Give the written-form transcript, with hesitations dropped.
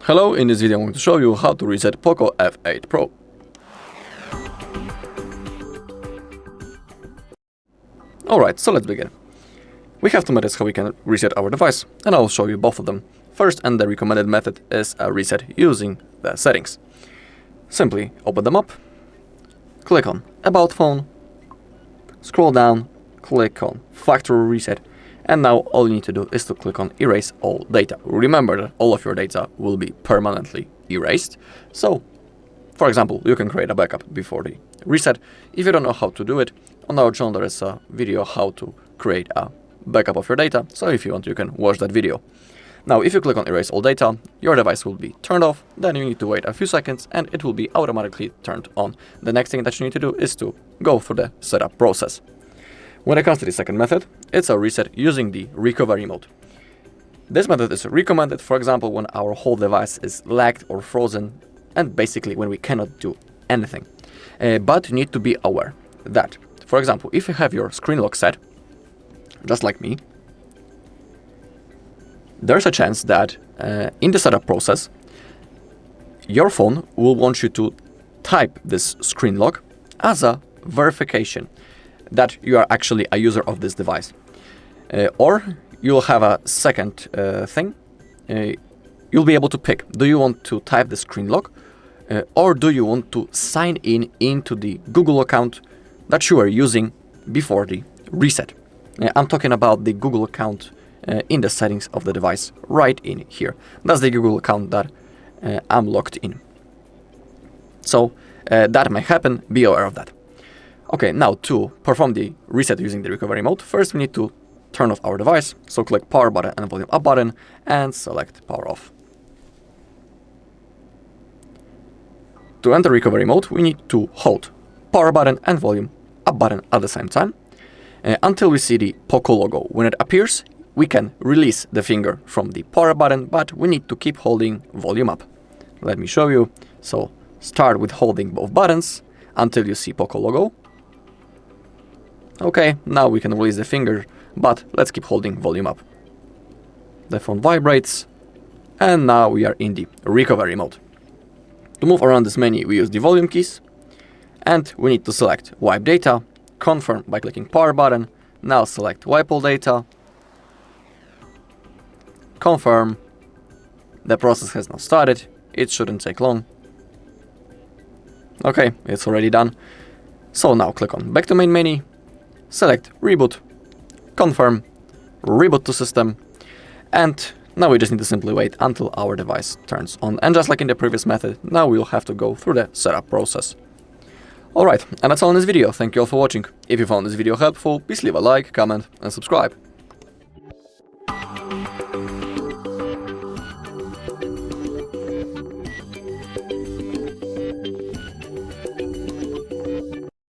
Hello, in this video I'm going to show you how to reset POCO F8 Pro. Alright, so let's begin. We have two methods how we can reset our device, and I'll show you both of them. First, and the recommended method, is a reset using the settings. Simply open them up, click on About Phone, scroll down, click on Factory Reset, and now all you need to do is to click on Erase All Data. Remember that all of your data will be permanently erased. So, for example, you can create a backup before the reset. If you don't know how to do it, on our channel there is a video how to create a backup of your data. So if you want, you can watch that video. Now, if you click on Erase All Data, your device will be turned off. Then you need to wait a few seconds and it will be automatically turned on. The next thing that you need to do is to go through the setup process. When it comes to the second method, it's a reset using the recovery mode. This method is recommended, for example, when our whole device is lagged or frozen, and basically when we cannot do anything. But you need to be aware that, for example, if you have your screen lock set, just like me, there's a chance that in the setup process, your phone will want you to type this screen lock as a verification that you are actually a user of this device. Or you'll have a second thing. You'll be able to pick, do you want to type the screen lock or do you want to sign in into the Google account that you were using before the reset. I'm talking about the Google account in the settings of the device right in here. That's the Google account that I'm logged in. So that may happen, be aware of that. Okay, now to perform the reset using the recovery mode, first we need to turn off our device. So click power button and volume up button and select power off. To enter recovery mode, we need to hold power button and volume up button at the same time until we see the POCO logo. When it appears, we can release the finger from the power button, but we need to keep holding volume up. Let me show you. So start with holding both buttons until you see POCO logo. Okay, now we can release the finger, but let's keep holding volume up. The phone vibrates, and now we are in the recovery mode. To move around this menu, we use the volume keys, and we need to select Wipe Data, confirm by clicking power button. Now select Wipe All Data, confirm. The process has now started. It shouldn't take long. Okay, it's already done. So now click on Back to Main Menu, select Reboot, confirm, reboot to system, and now we just need to simply wait until our device turns on. And just like in the previous method, now we'll have to go through the setup process. Alright, and that's all in this video. Thank you all for watching. If you found this video helpful, please leave a like, comment, and subscribe.